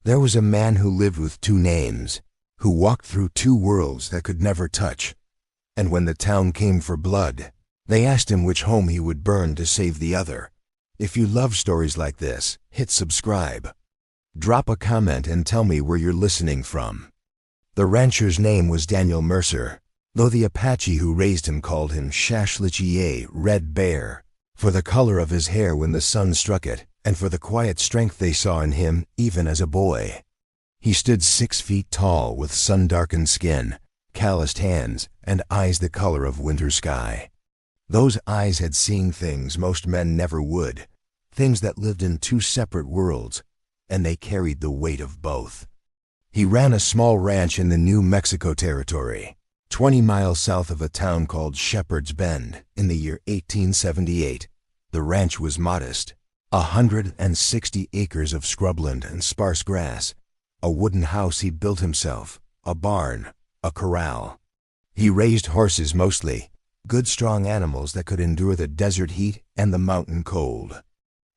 There was a man who lived with two names, who walked through two worlds that could never touch. And when the town came for blood, they asked him which home he would burn to save the other. If you love stories like this, hit subscribe. Drop a comment and tell me where you're listening from. The rancher's name was Daniel Mercer, though the Apache who raised him called him Shashlichiye, Red Bear, for the color of his hair when the sun struck it, and for the quiet strength they saw in him even as a boy. He stood 6 feet tall with sun-darkened skin, calloused hands, and eyes the color of winter sky. Those eyes had seen things most men never would, things that lived in two separate worlds, and they carried the weight of both. He ran a small ranch in the New Mexico Territory, 20 miles south of a town called Shepherd's Bend, in the year 1878. The ranch was modest, 160 acres of scrubland and sparse grass, a wooden house he built himself, a barn, a corral. He raised horses mostly, good strong animals that could endure the desert heat and the mountain cold.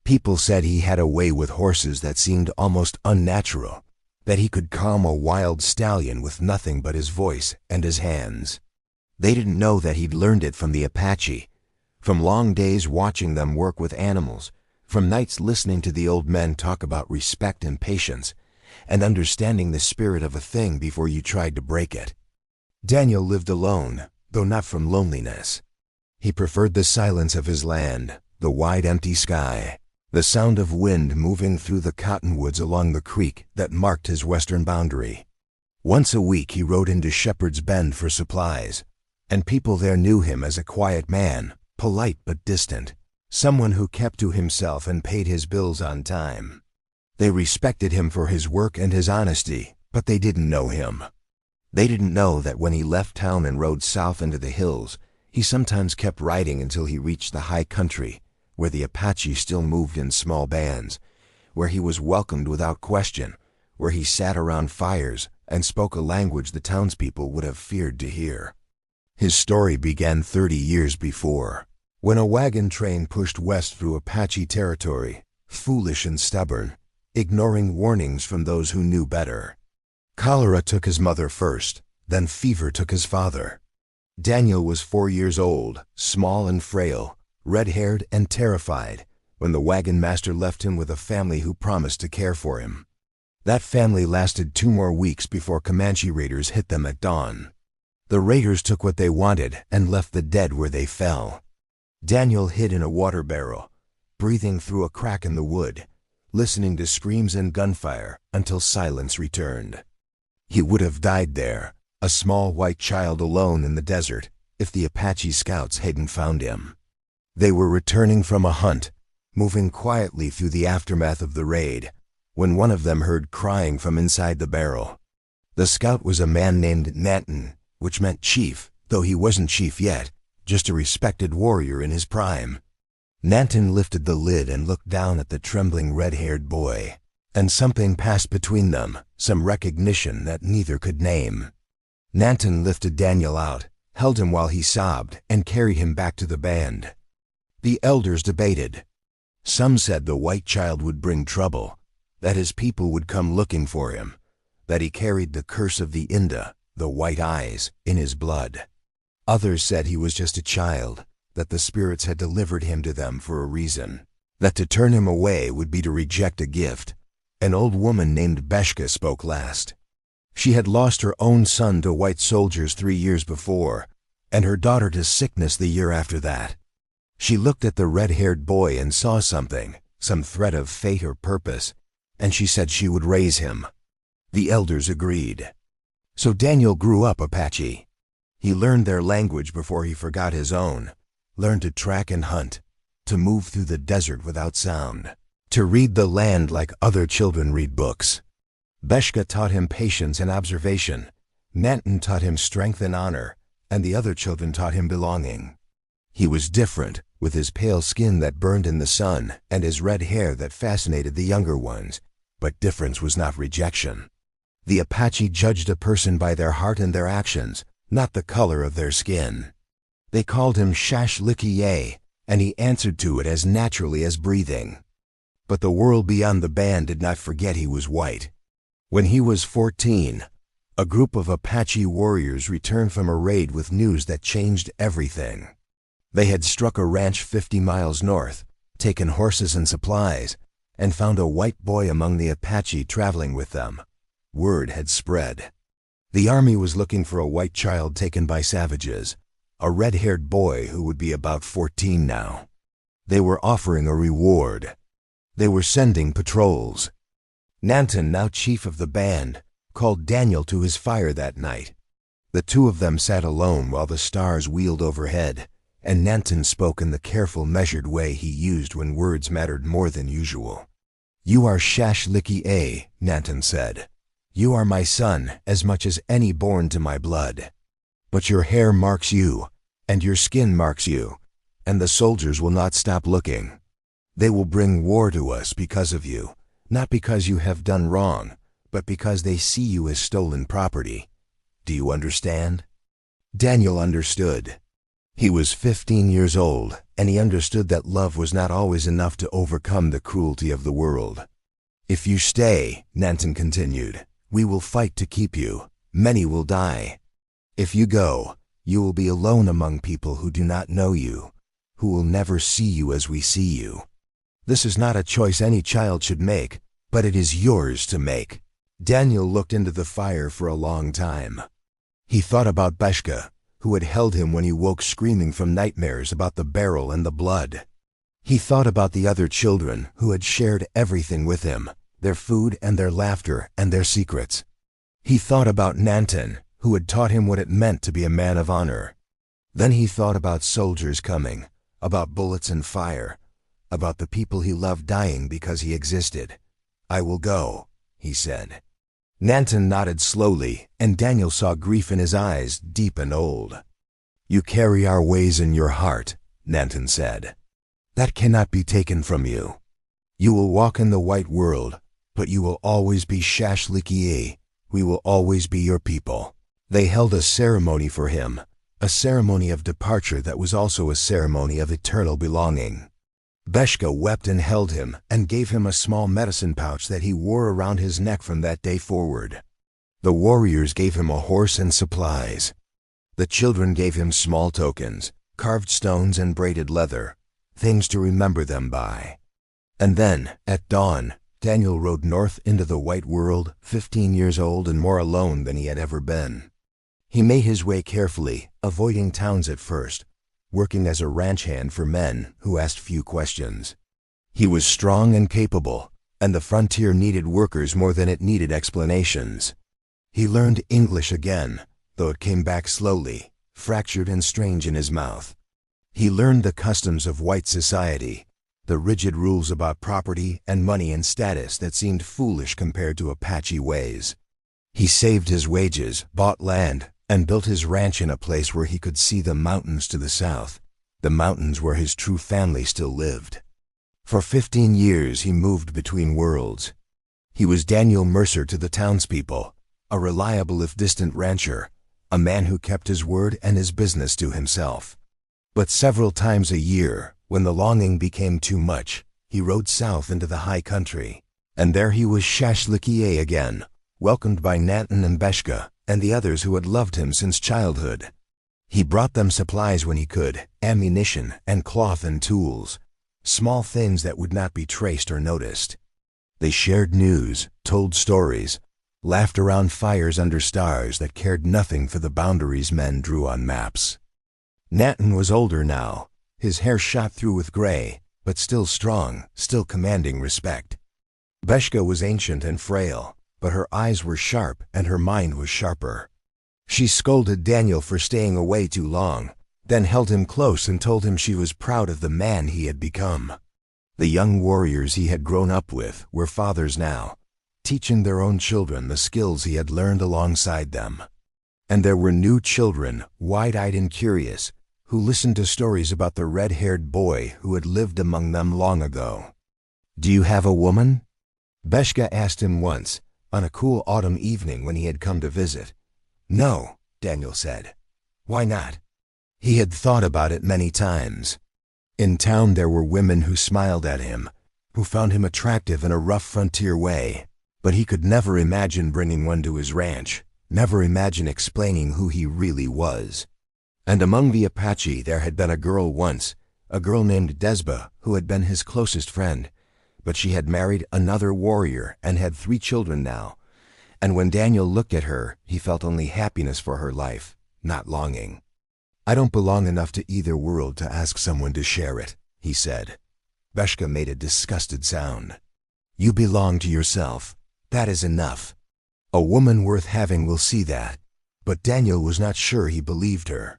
People said he had a way with horses that seemed almost unnatural, that he could calm a wild stallion with nothing but his voice and his hands. They didn't know that he'd learned it from the Apache, from long days watching them work with animals, from nights listening to the old men talk about respect and patience, and understanding the spirit of a thing before you tried to break it. Daniel lived alone, though not from loneliness. He preferred the silence of his land, the wide empty sky, the sound of wind moving through the cottonwoods along the creek that marked his western boundary. Once a week he rode into Shepherd's Bend for supplies, and people there knew him as a quiet man, polite but distant, someone who kept to himself and paid his bills on time. They respected him for his work and his honesty, but they didn't know him. They didn't know that when he left town and rode south into the hills, he sometimes kept riding until he reached the high country, where the Apache still moved in small bands, where he was welcomed without question, where he sat around fires and spoke a language the townspeople would have feared to hear. His story began 30 years before, when a wagon train pushed west through Apache territory, foolish and stubborn, ignoring warnings from those who knew better. Cholera took his mother first, then fever took his father. Daniel was 4 years old, small and frail, red-haired and terrified, when the wagon master left him with a family who promised to care for him. That family lasted 2 more weeks before Comanche raiders hit them at dawn. The raiders took what they wanted and left the dead where they fell. Daniel hid in a water barrel, breathing through a crack in the wood, listening to screams and gunfire until silence returned. He would have died there, a small white child alone in the desert, if the Apache scouts hadn't found him. They were returning from a hunt, moving quietly through the aftermath of the raid, when one of them heard crying from inside the barrel. The scout was a man named Nanton, which meant chief, though he wasn't chief yet, just a respected warrior in his prime. Nanton lifted the lid and looked down at the trembling red-haired boy, and something passed between them, some recognition that neither could name. Nanton lifted Daniel out, held him while he sobbed, and carried him back to the band. The elders debated. Some said the white child would bring trouble, that his people would come looking for him, that he carried the curse of the Inda, the white eyes, in his blood. Others said he was just a child, that the spirits had delivered him to them for a reason, that to turn him away would be to reject a gift. An old woman named Beshka spoke last. She had lost her own son to white soldiers 3 years before, and her daughter to sickness the year after that. She looked at the red-haired boy and saw something, some thread of fate or purpose, and she said she would raise him. The elders agreed. So Daniel grew up Apache. He learned their language before he forgot his own, learned to track and hunt, to move through the desert without sound, to read the land like other children read books. Beshka taught him patience and observation. Nanton taught him strength and honor, and the other children taught him belonging. He was different, with his pale skin that burned in the sun and his red hair that fascinated the younger ones, but difference was not rejection. The Apache judged a person by their heart and their actions, not the color of their skin. They called him Shashlichiye, and he answered to it as naturally as breathing. But the world beyond the band did not forget he was white. When he was 14, a group of Apache warriors returned from a raid with news that changed everything. They had struck a ranch 50 miles north, taken horses and supplies, and found a white boy among the Apache traveling with them. Word had spread. The army was looking for a white child taken by savages, a red-haired boy who would be about 14 now. They were offering a reward. They were sending patrols. Nanton, now chief of the band, called Daniel to his fire that night. The two of them sat alone while the stars wheeled overhead, and Nanton spoke in the careful, measured way he used when words mattered more than usual. "You are Shashlicky-A," Nanton said. "You are my son as much as any born to my blood. But your hair marks you, and your skin marks you, and the soldiers will not stop looking. They will bring war to us because of you, not because you have done wrong, but because they see you as stolen property. Do you understand?" Daniel understood. He was 15 years old, and he understood that love was not always enough to overcome the cruelty of the world. "If you stay," Nanton continued, "we will fight to keep you. Many will die. If you go, you will be alone among people who do not know you, who will never see you as we see you. This is not a choice any child should make, but it is yours to make." Daniel looked into the fire for a long time. He thought about Beshka, who had held him when he woke screaming from nightmares about the barrel and the blood. He thought about the other children who had shared everything with him, their food and their laughter and their secrets. He thought about Nanton, who had taught him what it meant to be a man of honor. Then he thought about soldiers coming, about bullets and fire, about the people he loved dying because he existed. "I will go," he said. Nanton nodded slowly, and Daniel saw grief in his eyes, deep and old. "You carry our ways in your heart," Nanton said. "That cannot be taken from you. You will walk in the white world, but you will always be Shashlicky-A. We will always be your people." They held a ceremony for him, a ceremony of departure that was also a ceremony of eternal belonging. Beshka wept and held him and gave him a small medicine pouch that he wore around his neck from that day forward. The warriors gave him a horse and supplies. The children gave him small tokens, carved stones and braided leather, things to remember them by. And then, at dawn, Daniel rode north into the white world, 15 years old and more alone than he had ever been. He made his way carefully, avoiding towns at first, working as a ranch hand for men who asked few questions. He was strong and capable, and the frontier needed workers more than it needed explanations. He learned English again, though it came back slowly, fractured and strange in his mouth. He learned the customs of white society, the rigid rules about property and money and status that seemed foolish compared to Apache ways. He saved his wages, bought land, and built his ranch in a place where he could see the mountains to the south, the mountains where his true family still lived. For 15 years he moved between worlds. He was Daniel Mercer to the townspeople, a reliable if distant rancher, a man who kept his word and his business to himself. But several times a year, when the longing became too much, he rode south into the high country, and there he was Shashlicky-A again, welcomed by Nanton and Beshka, and the others who had loved him since childhood. He brought them supplies when he could, ammunition and cloth and tools, small things that would not be traced or noticed. They shared news, told stories, laughed around fires under stars that cared nothing for the boundaries men drew on maps. Nanton was older now, his hair shot through with gray, but still strong, still commanding respect. Beshka was ancient and frail, but her eyes were sharp and her mind was sharper. She scolded Daniel for staying away too long, then held him close and told him she was proud of the man he had become. The young warriors he had grown up with were fathers now, teaching their own children the skills he had learned alongside them. And there were new children, wide-eyed and curious, who listened to stories about the red-haired boy who had lived among them long ago. "Do you have a woman?" Beshka asked him once, on a cool autumn evening when he had come to visit. "No," Daniel said. "Why not?" He had thought about it many times. In town there were women who smiled at him, who found him attractive in a rough frontier way, But he could never imagine bringing one to his ranch, never imagine explaining who he really was. And among the Apache there had been a girl once, a girl named Desba, who had been his closest friend. But she had married another warrior and had 3 children now. And when Daniel looked at her, he felt only happiness for her life, not longing. "I don't belong enough to either world to ask someone to share it," he said. Beshka made a disgusted sound. "You belong to yourself. That is enough. A woman worth having will see that." But Daniel was not sure he believed her.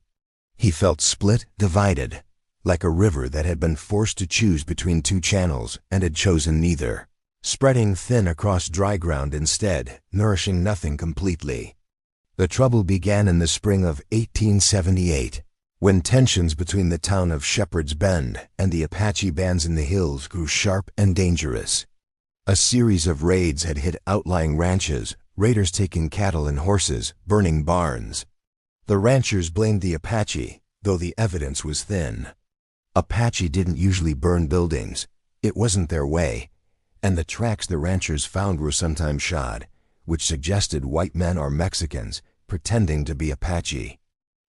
He felt split, divided, like a river that had been forced to choose between 2 channels and had chosen neither, spreading thin across dry ground instead, nourishing nothing completely. The trouble began in the spring of 1878, when tensions between the town of Shepherd's Bend and the Apache bands in the hills grew sharp and dangerous. A series of raids had hit outlying ranches, raiders taking cattle and horses, burning barns. The ranchers blamed the Apache, though the evidence was thin. Apache didn't usually burn buildings. It wasn't their way. And the tracks the ranchers found were sometimes shod, which suggested white men or Mexicans pretending to be Apache.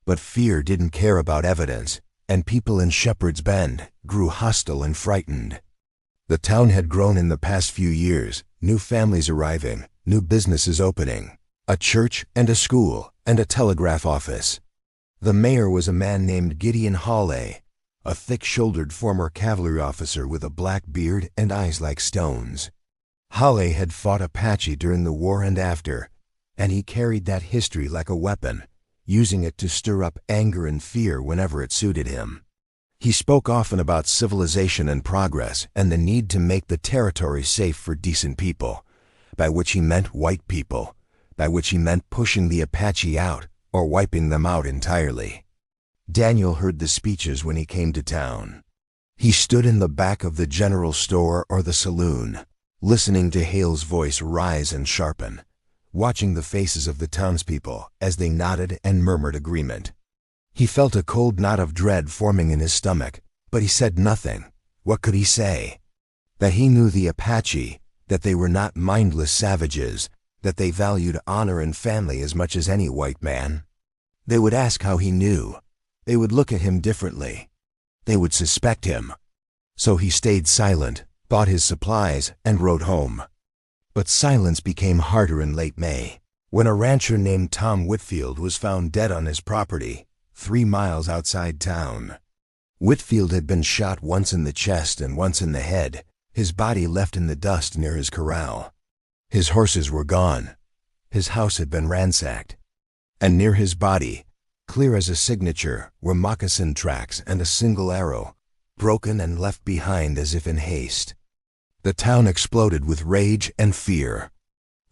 But fear didn't care about evidence, and people in Shepherd's Bend grew hostile and frightened. The town had grown in the past few years, new families arriving, new businesses opening, a church and a school and a telegraph office. The mayor was a man named Gideon Hawley, a thick-shouldered former cavalry officer with a black beard and eyes like stones. Hawley had fought Apache during the war and after, and he carried that history like a weapon, using it to stir up anger and fear whenever it suited him. He spoke often about civilization and progress and the need to make the territory safe for decent people, by which he meant white people, by which he meant pushing the Apache out or wiping them out entirely. Daniel heard the speeches when he came to town. He stood in the back of the general store or the saloon, listening to Hale's voice rise and sharpen, watching the faces of the townspeople as they nodded and murmured agreement. He felt a cold knot of dread forming in his stomach, but he said nothing. What could he say? That he knew the Apache, that they were not mindless savages, that they valued honor and family as much as any white man. They would ask how he knew. They would look at him differently. They would suspect him. So he stayed silent, bought his supplies, and rode home. But silence became harder in late May, when a rancher named Tom Whitfield was found dead on his property, 3 miles outside town. Whitfield had been shot once in the chest and once in the head, his body left in the dust near his corral. His horses were gone. His house had been ransacked. And near his body, clear as a signature, were moccasin tracks and a single arrow, broken and left behind as if in haste. The town exploded with rage and fear.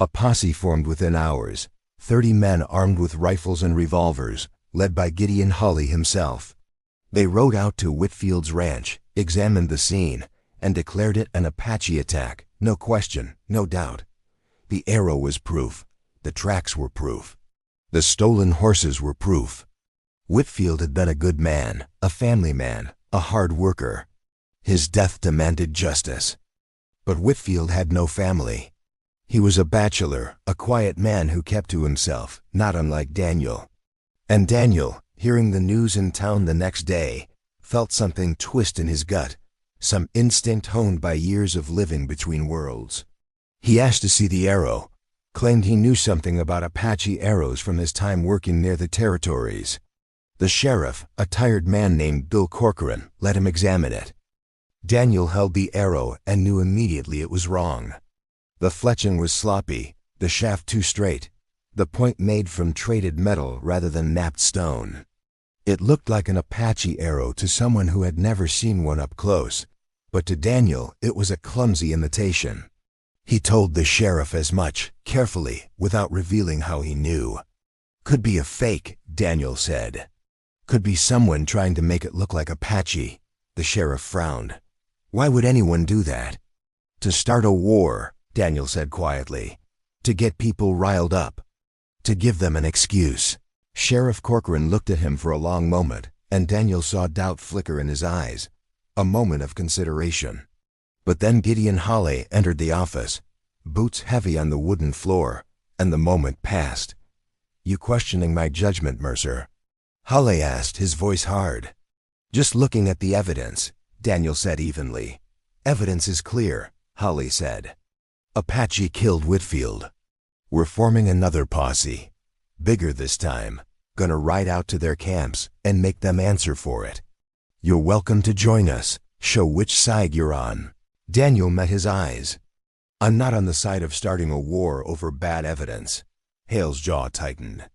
A posse formed within hours, 30 men armed with rifles and revolvers, led by Gideon Hawley himself. They rode out to Whitfield's ranch, examined the scene, and declared it an Apache attack, no question, no doubt. The arrow was proof. The tracks were proof. The stolen horses were proof. Whitfield had been a good man, a family man, a hard worker. His death demanded justice. But Whitfield had no family. He was a bachelor, a quiet man who kept to himself, not unlike Daniel. And Daniel, hearing the news in town the next day, felt something twist in his gut, some instinct honed by years of living between worlds. He asked to see the arrow, claimed he knew something about Apache arrows from his time working near the territories. The sheriff, a tired man named Bill Corcoran, let him examine it. Daniel held the arrow and knew immediately it was wrong. The fletching was sloppy, the shaft too straight, the point made from traded metal rather than knapped stone. It looked like an Apache arrow to someone who had never seen one up close, but to Daniel it was a clumsy imitation. He told the sheriff as much, carefully, without revealing how he knew. "Could be a fake," Daniel said. "Could be someone trying to make it look like Apache." The sheriff frowned. "Why would anyone do that?" "To start a war," Daniel said quietly. "To get people riled up. To give them an excuse." Sheriff Corcoran looked at him for a long moment, and Daniel saw doubt flicker in his eyes, a moment of consideration. But then Gideon Hawley entered the office, boots heavy on the wooden floor, and the moment passed. "You questioning my judgment, Mercer?" Holly asked, his voice hard. "Just looking at the evidence," Daniel said evenly. "Evidence is clear," Holly said. "Apache killed Whitfield. We're forming another posse. Bigger this time. Gonna ride out to their camps and make them answer for it. You're welcome to join us. Show which side you're on." Daniel met his eyes. "I'm not on the side of starting a war over bad evidence." Hale's jaw tightened.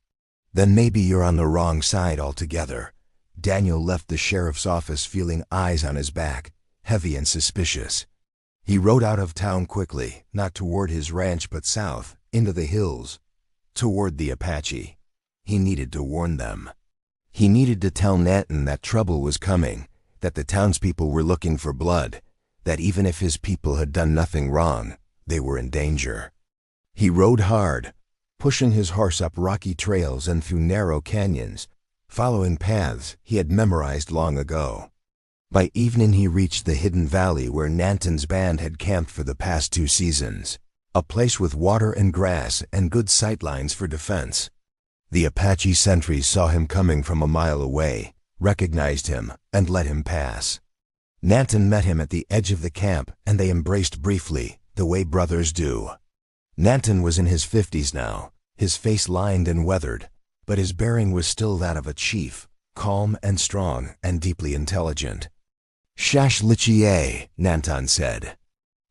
"Then maybe you're on the wrong side altogether." Daniel left the sheriff's office feeling eyes on his back, heavy and suspicious. He rode out of town quickly, not toward his ranch but south, into the hills, toward the Apache. He needed to warn them. He needed to tell Nanton that trouble was coming, that the townspeople were looking for blood, that even if his people had done nothing wrong, they were in danger. He rode hard, pushing his horse up rocky trails and through narrow canyons, following paths he had memorized long ago. By evening he reached the hidden valley where Nanton's band had camped for the past 2 seasons, a place with water and grass and good sightlines for defense. The Apache sentries saw him coming from a mile away, recognized him, and let him pass. Nanton met him at the edge of the camp, and they embraced briefly, the way brothers do. Nanton was in his 50s now, his face lined and weathered, but his bearing was still that of a chief, calm and strong and deeply intelligent. "Shash Lichie," Nanton said.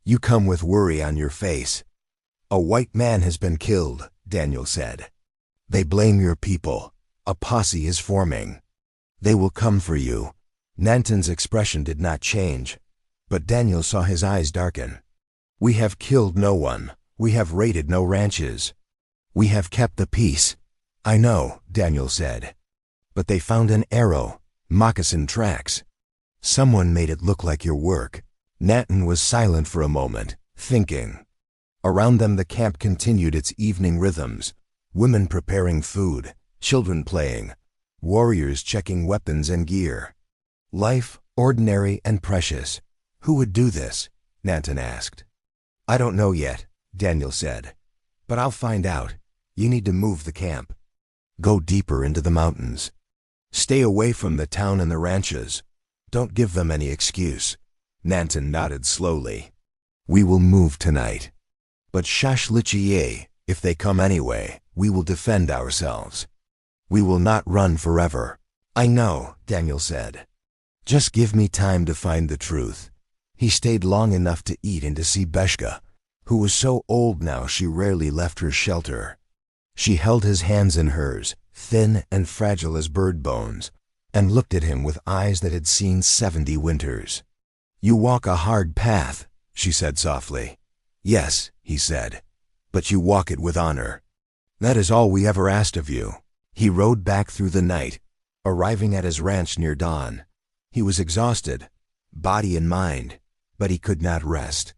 "You come with worry on your face." "A white man has been killed," Daniel said. "They blame your people. A posse is forming. They will come for you." Nanton's expression did not change, but Daniel saw his eyes darken. "We have killed no one. We have raided no ranches. We have kept the peace." "I know," Daniel said. "But they found an arrow, moccasin tracks. Someone made it look like your work." Nanton was silent for a moment, thinking. Around them the camp continued its evening rhythms, women preparing food, children playing, warriors checking weapons and gear. Life, ordinary and precious. "Who would do this?" Nanton asked. "I don't know yet," Daniel said. "But I'll find out. You need to move the camp. Go deeper into the mountains. Stay away from the town and the ranches. Don't give them any excuse." Nanton nodded slowly. "We will move tonight. But Shashlichie, if they come anyway, we will defend ourselves. We will not run forever." "I know," Daniel said. "Just give me time to find the truth." He stayed long enough to eat and to see Beshka, who was so old now she rarely left her shelter. She held his hands in hers, thin and fragile as bird bones, and looked at him with eyes that had seen 70 winters. "You walk a hard path," she said softly. "Yes," he said, "but you walk it with honor. That is all we ever asked of you." He rode back through the night, arriving at his ranch near dawn. He was exhausted, body and mind, but he could not rest.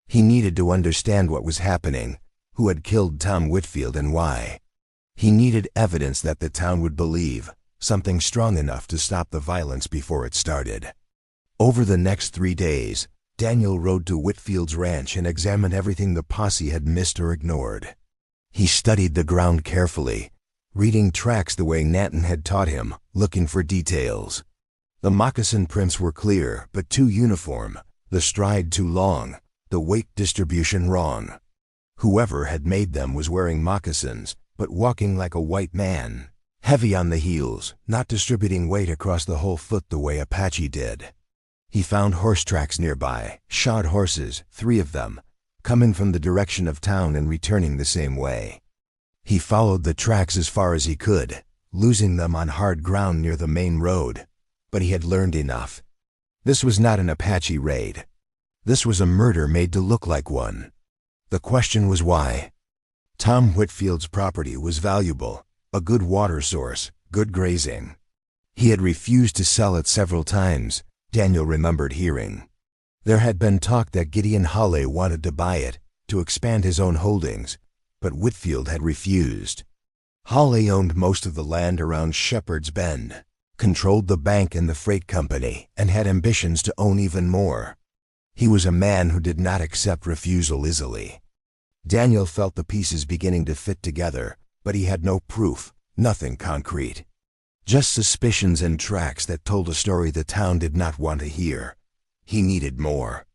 He needed to understand what was happening, who had killed Tom Whitfield and why. He needed evidence that the town would believe, something strong enough to stop the violence before it started. Over the next 3 days, Daniel rode to Whitfield's ranch and examined everything the posse had missed or ignored. He studied the ground carefully, reading tracks the way Nanton had taught him, looking for details. The moccasin prints were clear, but too uniform, the stride too long, the weight distribution wrong. Whoever had made them was wearing moccasins, but walking like a white man, heavy on the heels, not distributing weight across the whole foot the way Apache did. He found horse tracks nearby, shod horses, 3 of them, coming from the direction of town and returning the same way. He followed the tracks as far as he could, losing them on hard ground near the main road. But he had learned enough. This was not an Apache raid. This was a murder made to look like one. The question was why. Tom Whitfield's property was valuable, a good water source, good grazing. He had refused to sell it several times, Daniel remembered hearing. There had been talk that Gideon Hawley wanted to buy it, to expand his own holdings, but Whitfield had refused. Hawley owned most of the land around Shepherd's Bend, controlled the bank and the freight company, and had ambitions to own even more. He was a man who did not accept refusal easily. Daniel felt the pieces beginning to fit together, but he had no proof, nothing concrete. Just suspicions and tracks that told a story the town did not want to hear. He needed more.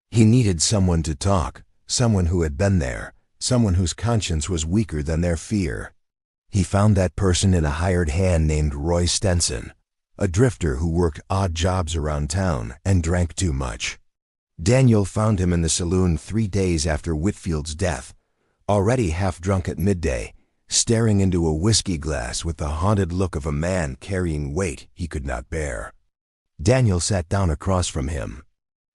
He needed someone to talk, someone who had been there, someone whose conscience was weaker than their fear. He found that person in a hired hand named Roy Stenson, a drifter who worked odd jobs around town and drank too much. Daniel found him in the saloon 3 days after Whitfield's death, already half drunk at midday, staring into a whiskey glass with the haunted look of a man carrying weight he could not bear. Daniel sat down across from him.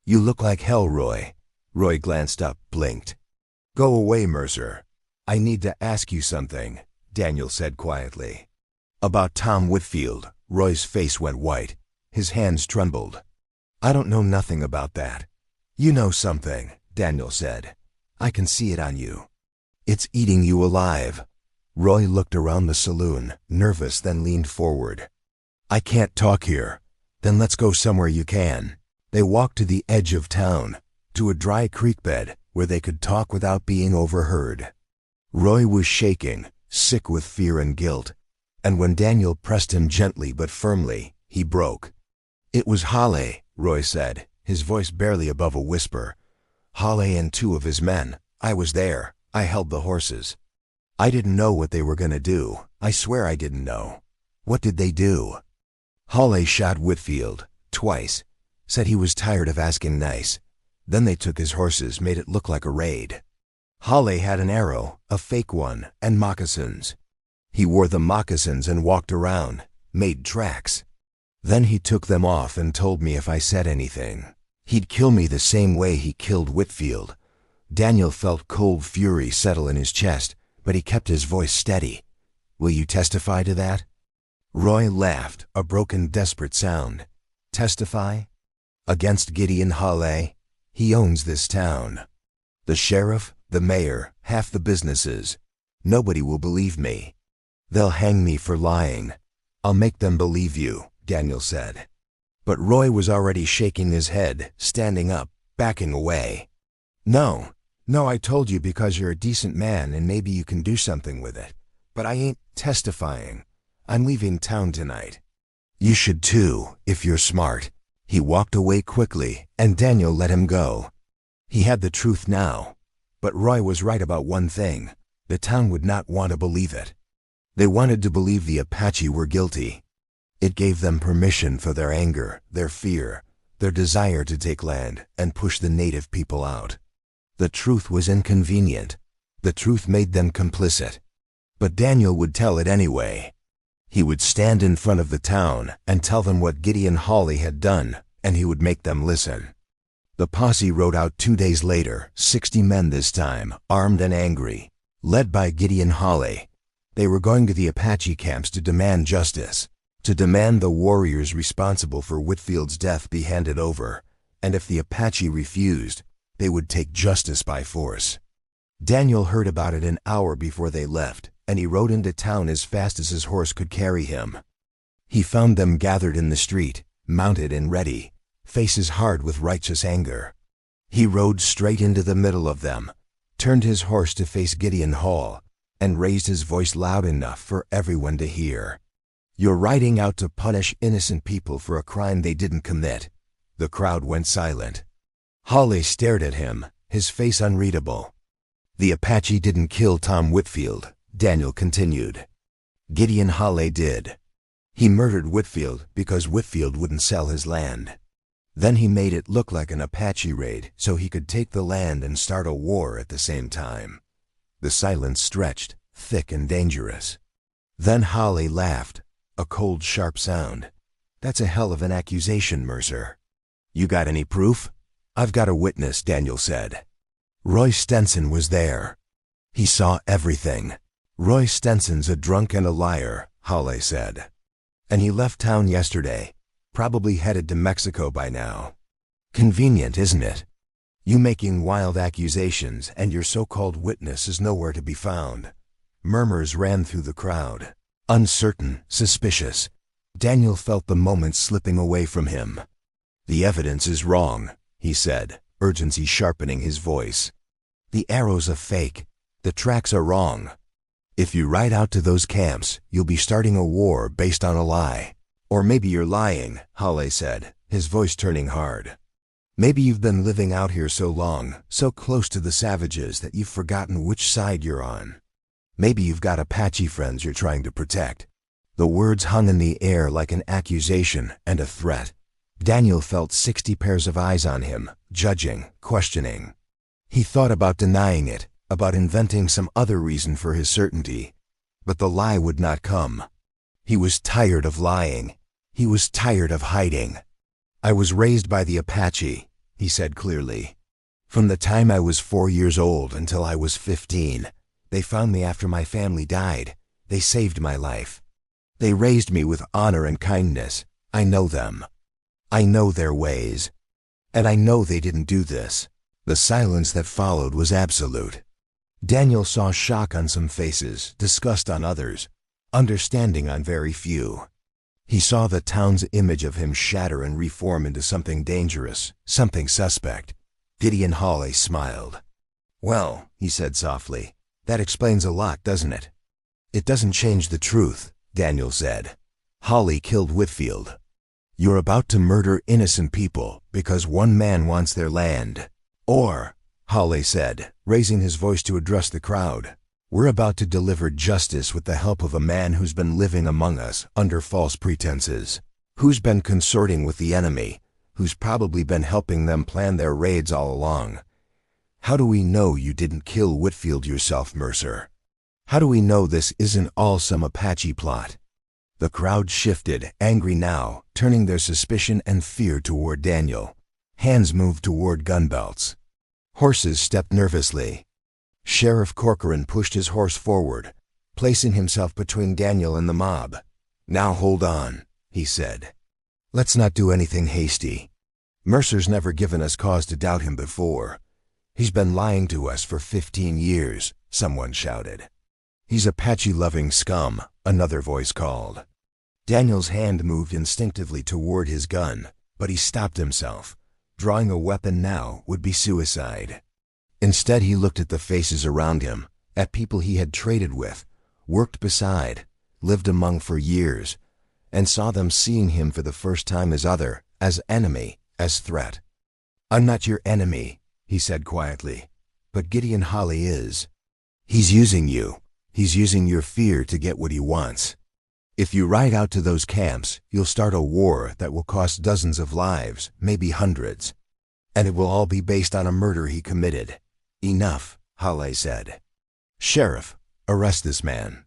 "You look like hell, Roy." Roy glanced up, blinked. "Go away, Mercer. I need to ask you something," Daniel said quietly. "About Tom Whitfield." Roy's face went white. His hands trembled. "I don't know nothing about that." "You know something," Daniel said. "I can see it on you. It's eating you alive." Roy looked around the saloon, nervous, then leaned forward. "I can't talk here." "Then let's go somewhere you can." They walked to the edge of town, to a dry creek bed where they could talk without being overheard. Roy was shaking, sick with fear and guilt, and when Daniel pressed him gently but firmly, he broke. "It was Halle," Roy said, his voice barely above a whisper. "Halle and 2 of his men. I was there. I held the horses. I didn't know what they were going to do. I swear I didn't know." "What did they do?" "Halle shot Whitfield, twice. Said he was tired of asking nice. Then they took his horses, made it look like a raid. Halle had an arrow, a fake one, and moccasins. He wore the moccasins and walked around, made tracks. Then he took them off and told me if I said anything, he'd kill me the same way he killed Whitfield." Daniel felt cold fury settle in his chest, but he kept his voice steady. "Will you testify to that?" Roy laughed, a broken, desperate sound. "Testify? Against Gideon Halle? He owns this town. The sheriff, the mayor, half the businesses. Nobody will believe me. They'll hang me for lying." "I'll make them believe you," Daniel said. But Roy was already shaking his head, standing up, backing away. No, I told you because you're a decent man and maybe you can do something with it. But I ain't testifying. I'm leaving town tonight." "You should too, if you're smart." He walked away quickly, and Daniel let him go. He had the truth now. But Roy was right about one thing. The town would not want to believe it. They wanted to believe the Apache were guilty. It gave them permission for their anger, their fear, their desire to take land and push the native people out. The truth was inconvenient. The truth made them complicit. But Daniel would tell it anyway. He would stand in front of the town and tell them what Gideon Halle had done, and he would make them listen. The posse rode out 2 days later, 60 men this time, armed and angry, led by Gideon Halle. They were going to the Apache camps to demand justice, to demand the warriors responsible for Whitfield's death be handed over, and if the Apache refused, they would take justice by force. Daniel heard about it an hour before they left, and he rode into town as fast as his horse could carry him. He found them gathered in the street, mounted and ready, faces hard with righteous anger. He rode straight into the middle of them, turned his horse to face Gideon Hall, and raised his voice loud enough for everyone to hear. "You're riding out to punish innocent people for a crime they didn't commit." The crowd went silent. Halle stared at him, his face unreadable. "The Apache didn't kill Tom Whitfield," Daniel continued. "Gideon Halle did. He murdered Whitfield because Whitfield wouldn't sell his land. Then he made it look like an Apache raid so he could take the land and start a war at the same time." The silence stretched, thick and dangerous. Then Halle laughed, a cold, sharp sound. "That's a hell of an accusation, Mercer." "You got any proof?" "I've got a witness," Daniel said. Roy Stenson was there. He saw everything. "Roy Stenson's a drunk and a liar," Halle said. "And he left town yesterday, probably headed to Mexico by now. Convenient, isn't it? You making wild accusations and your so-called witness is nowhere to be found." Murmurs ran through the crowd. Uncertain, suspicious. Daniel felt the moments slipping away from him. "The evidence is wrong," he said, urgency sharpening his voice. The arrow's a fake. The tracks are wrong. If you ride out to those camps, you'll be starting a war based on a lie. Or maybe you're lying, Halle said, his voice turning hard. Maybe you've been living out here so long, so close to the savages that you've forgotten which side you're on. Maybe you've got Apache friends you're trying to protect. The words hung in the air like an accusation and a threat. Daniel felt 60 pairs of eyes on him, judging, questioning. He thought about denying it, about inventing some other reason for his certainty. But the lie would not come. He was tired of lying. He was tired of hiding. I was raised by the Apache, he said clearly. From the time I was 4 years old until I was 15, they found me after my family died. They saved my life. They raised me with honor and kindness. I know them. I know their ways. And I know they didn't do this. The silence that followed was absolute. Daniel saw shock on some faces, disgust on others, understanding on very few. He saw the town's image of him shatter and reform into something dangerous, something suspect. Gideon Halle smiled. "Well," he said softly, "that explains a lot, doesn't it?" "It doesn't change the truth," Daniel said. "Halle killed Whitfield. You're about to murder innocent people because one man wants their land. Or," Halle said, raising his voice to address the crowd, "we're about to deliver justice with the help of a man who's been living among us under false pretenses, who's been consorting with the enemy, who's probably been helping them plan their raids all along. How do we know you didn't kill Whitfield yourself, Mercer? How do we know this isn't all some Apache plot?" The crowd shifted, angry now, turning their suspicion and fear toward Daniel. Hands moved toward gun belts. Horses stepped nervously. Sheriff Corcoran pushed his horse forward, placing himself between Daniel and the mob. "Now hold on," he said. "Let's not do anything hasty. Mercer's never given us cause to doubt him before. He's been lying to us for 15 years, someone shouted. "He's Apache-loving scum," another voice called. Daniel's hand moved instinctively toward his gun, but he stopped himself. Drawing a weapon now would be suicide. Instead, he looked at the faces around him, at people he had traded with, worked beside, lived among for years, and saw them seeing him for the first time as other, as enemy, as threat. "I'm not your enemy," he said quietly, "but Gideon Halle is. He's using you. He's using your fear to get what he wants. If you ride out to those camps, you'll start a war that will cost dozens of lives, maybe hundreds. And it will all be based on a murder he committed." "Enough," Halle said. "Sheriff, arrest this man.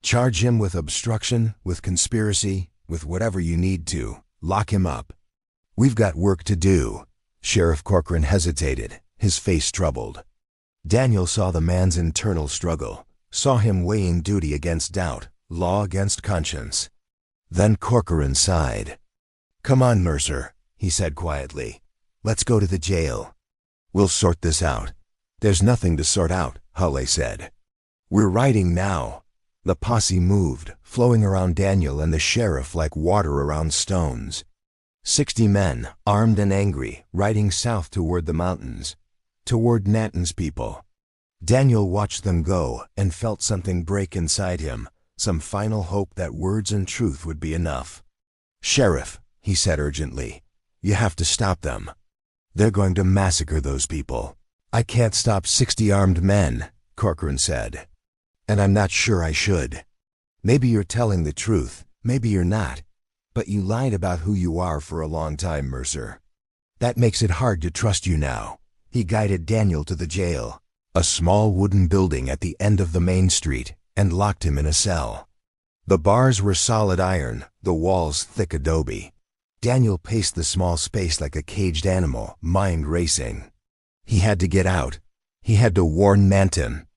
Charge him with obstruction, with conspiracy, with whatever you need to. Lock him up. We've got work to do." Sheriff Corcoran hesitated, his face troubled. Daniel saw the man's internal struggle, saw him weighing duty against doubt, law against conscience. Then Corcoran sighed. "Come on, Mercer," he said quietly. "Let's go to the jail. We'll sort this out." "There's nothing to sort out," Halle said. "We're riding now." The posse moved, flowing around Daniel and the sheriff like water around stones. 60 men, armed and angry, riding south toward the mountains, toward Nanton's people. Daniel watched them go and felt something break inside him, some final hope that words and truth would be enough. "Sheriff," he said urgently, "you have to stop them. They're going to massacre those people." "I can't stop 60 armed men," Corcoran said. "And I'm not sure I should. Maybe you're telling the truth, maybe you're not. But you lied about who you are for a long time, Mercer. That makes it hard to trust you now." He guided Daniel to the jail, a small wooden building at the end of the main street, and locked him in a cell. The bars were solid iron, the walls thick adobe. Daniel paced the small space like a caged animal, mind racing. He had to get out. He had to warn Nanton.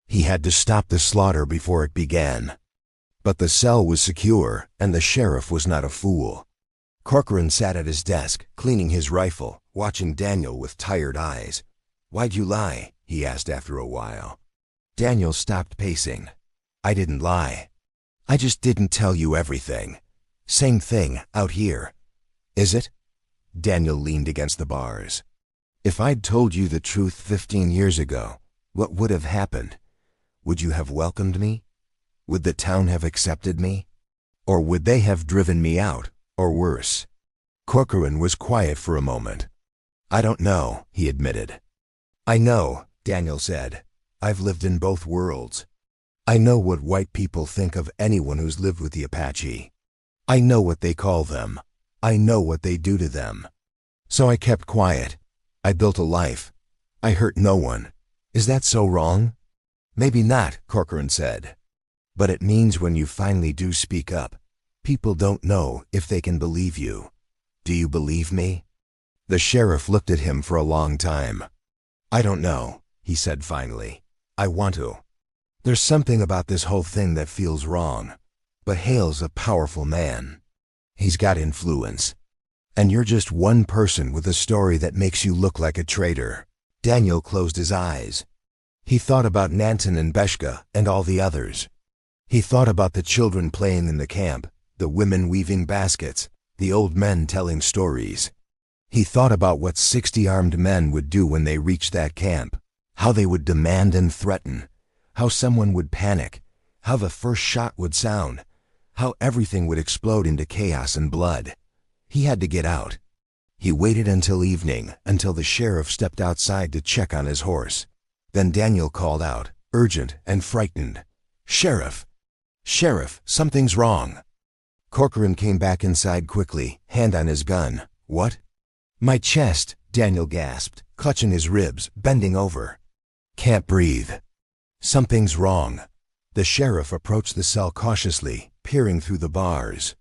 He had to stop the slaughter before it began. But the cell was secure, and the sheriff was not a fool. Corcoran sat at his desk, cleaning his rifle, watching Daniel with tired eyes. "Why'd you lie?" he asked after a while. Daniel stopped pacing. "I didn't lie. I just didn't tell you everything. Same thing out here." "Is it?" Daniel leaned against the bars. "If I'd told you the truth 15 years ago, What would have happened? Would you have welcomed me? Would the town have accepted me? Or would they have driven me out, or worse? Corcoran was quiet for a moment. I don't know, he admitted. I know, Daniel said. I've lived in both worlds. I know what white people think of anyone who's lived with the Apache. I know what they call them. I know what they do to them. So I kept quiet. I built a life. I hurt no one. Is that so wrong? Maybe not, Corcoran said. But it means when you finally do speak up, people don't know if they can believe you. Do you believe me? The sheriff looked at him for a long time. I don't know, he said finally. I want to. There's something about this whole thing that feels wrong. But Hale's a powerful man. He's got influence. And you're just one person with a story that makes you look like a traitor. Daniel closed his eyes. He thought about Nanton and Beshka and all the others. He thought about the children playing in the camp, the women weaving baskets, the old men telling stories. He thought about what 60 armed men would do when they reached that camp, how they would demand and threaten, how someone would panic, how the first shot would sound, how everything would explode into chaos and blood. He had to get out. He waited until evening, until the sheriff stepped outside to check on his horse. Then Daniel called out, urgent and frightened. Sheriff! Sheriff, something's wrong. Corcoran came back inside quickly, hand on his gun. What? My chest, Daniel gasped, clutching his ribs, bending over. Can't breathe. Something's wrong. The sheriff approached the cell cautiously, peering through the bars.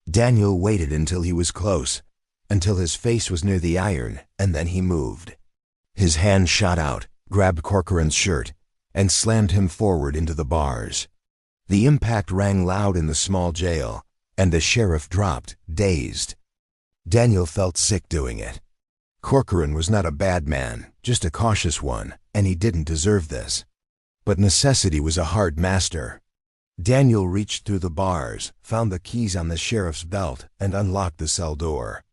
Daniel waited until he was close, until his face was near the iron, and then he moved. His hand shot out, grabbed Corcoran's shirt, and slammed him forward into the bars. The impact rang loud in the small jail, and the sheriff dropped, dazed. Daniel felt sick doing it. Corcoran was not a bad man, just a cautious one, and he didn't deserve this. But necessity was a hard master. Daniel reached through the bars, found the keys on the sheriff's belt, and unlocked the cell door.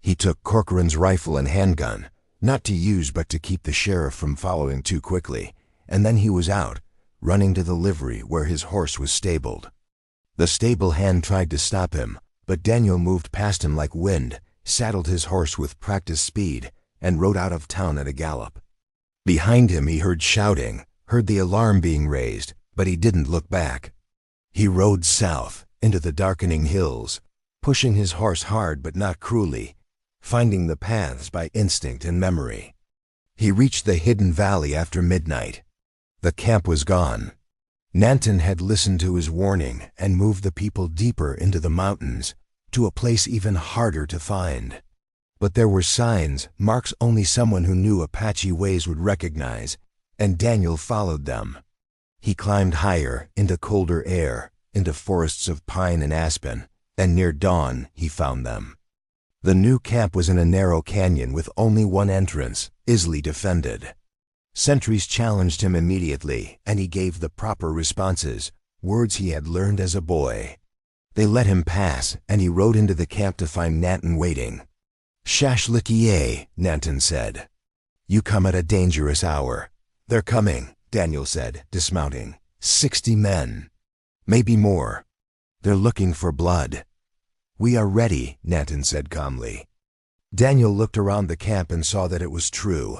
He took Corcoran's rifle and handgun, not to use but to keep the sheriff from following too quickly, and then he was out, running to the livery where his horse was stabled. The stable hand tried to stop him, but Daniel moved past him like wind, saddled his horse with practiced speed, and rode out of town at a gallop. Behind him he heard shouting, heard the alarm being raised, but he didn't look back. He rode south, into the darkening hills, pushing his horse hard but not cruelly, finding the paths by instinct and memory. He reached the hidden valley after midnight. The camp was gone. Nanton had listened to his warning and moved the people deeper into the mountains, to a place even harder to find. But there were signs, marks only someone who knew Apache ways would recognize, and Daniel followed them. He climbed higher, into colder air, into forests of pine and aspen, and near dawn he found them. The new camp was in a narrow canyon with only one entrance, easily defended. Sentries challenged him immediately, and he gave the proper responses, words he had learned as a boy. They let him pass, and he rode into the camp to find Nanton waiting. Shashlikiye, Nanton said. You come at a dangerous hour. They're coming, Daniel said, dismounting. 60 men. Maybe more. They're looking for blood. We are ready, Nanton said calmly. Daniel looked around the camp and saw that it was true.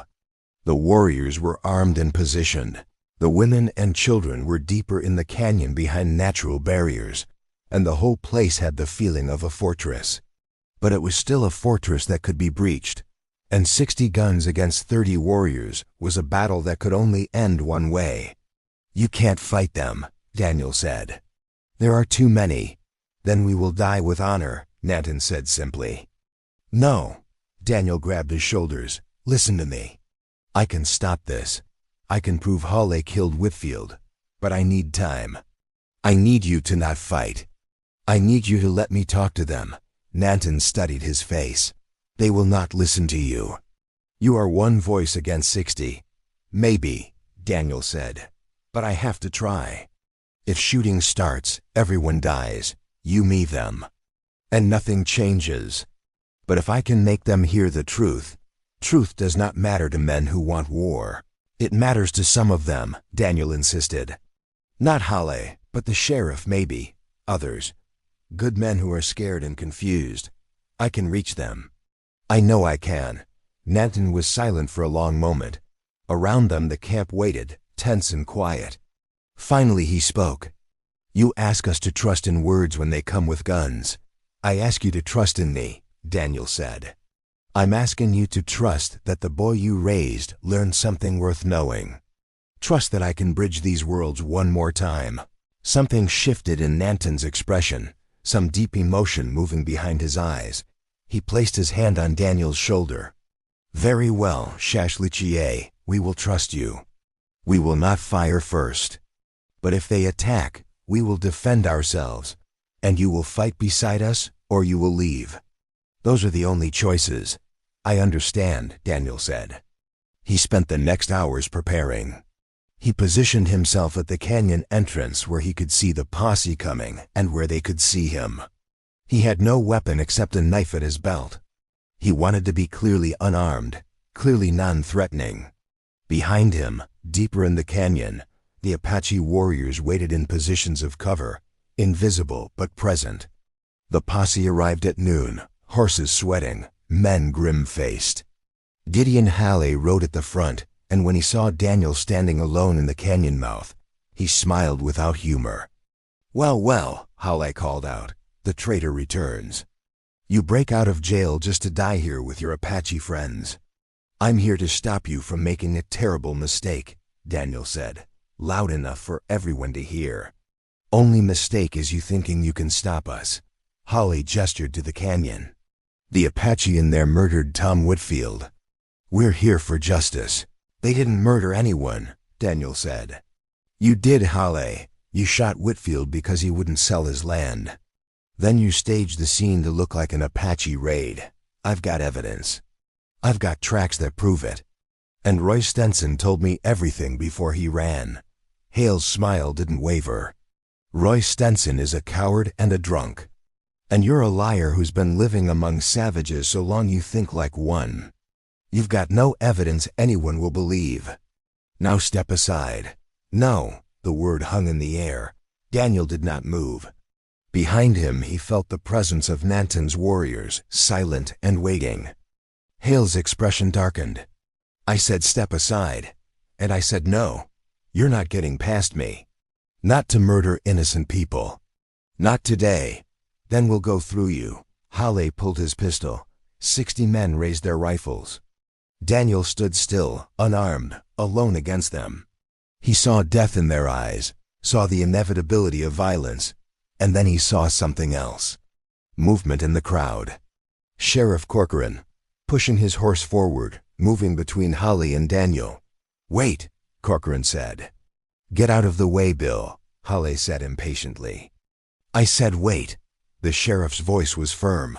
The warriors were armed and positioned. The women and children were deeper in the canyon behind natural barriers, and the whole place had the feeling of a fortress. But it was still a fortress that could be breached, and 60 guns against 30 warriors was a battle that could only end one way. You can't fight them, Daniel said. There are too many. Then we will die with honor, Nanton said simply. No. Daniel grabbed his shoulders. Listen to me. I can stop this. I can prove Hawley killed Whitfield. But I need time. I need you to not fight. I need you to let me talk to them. Nanton studied his face. They will not listen to you. You are one voice against 60. Maybe, Daniel said. But I have to try. If shooting starts, everyone dies. You, me, them. And nothing changes. But if I can make them hear the truth, truth does not matter to men who want war. It matters to some of them, Daniel insisted. Not Halle, but the sheriff maybe. Others. Good men who are scared and confused. I can reach them. I know I can. Nanton was silent for a long moment. Around them the camp waited, tense and quiet. Finally he spoke. You ask us to trust in words when they come with guns. I ask you to trust in me, Daniel said. I'm asking you to trust that the boy you raised learned something worth knowing. Trust that I can bridge these worlds one more time. Something shifted in Nanton's expression, some deep emotion moving behind his eyes. He placed his hand on Daniel's shoulder. Very well, Shashlichier, we will trust you. We will not fire first. But if they attack, we will defend ourselves, and you will fight beside us or you will leave. Those are the only choices. I understand, Daniel said. He spent the next hours preparing. He positioned himself at the canyon entrance where he could see the posse coming and where they could see him. He had no weapon except a knife at his belt. He wanted to be clearly unarmed, clearly non-threatening. Behind him, deeper in the canyon, the Apache warriors waited in positions of cover, invisible but present. The posse arrived at noon, horses sweating, men grim-faced. Gideon Halle rode at the front, and when he saw Daniel standing alone in the canyon mouth, he smiled without humor. Well, well, Halle called out, the traitor returns. You break out of jail just to die here with your Apache friends. I'm here to stop you from making a terrible mistake, Daniel said, loud enough for everyone to hear. Only mistake is you thinking you can stop us. Halle gestured to the canyon. The Apache in there murdered Tom Whitfield. We're here for justice. They didn't murder anyone, Daniel said. You did, Halle. You shot Whitfield because he wouldn't sell his land. Then you staged the scene to look like an Apache raid. I've got evidence. I've got tracks that prove it. And Roy Stenson told me everything before he ran. Hale's smile didn't waver. Roy Stenson is a coward and a drunk. And you're a liar who's been living among savages so long you think like one. You've got no evidence anyone will believe. Now step aside. No, the word hung in the air. Daniel did not move. Behind him he felt the presence of Nanton's warriors, silent and waiting. Hale's expression darkened. I said step aside. And I said no. You're not getting past me. Not to murder innocent people. Not today. Then we'll go through you. Halle pulled his pistol. 60 men raised their rifles. Daniel stood still, unarmed, alone against them. He saw death in their eyes, saw the inevitability of violence, and then he saw something else. Movement in the crowd. Sheriff Corcoran, pushing his horse forward, moving between Halle and Daniel. Wait, Corcoran said. Get out of the way, Bill, Halle said impatiently. I said wait. The sheriff's voice was firm.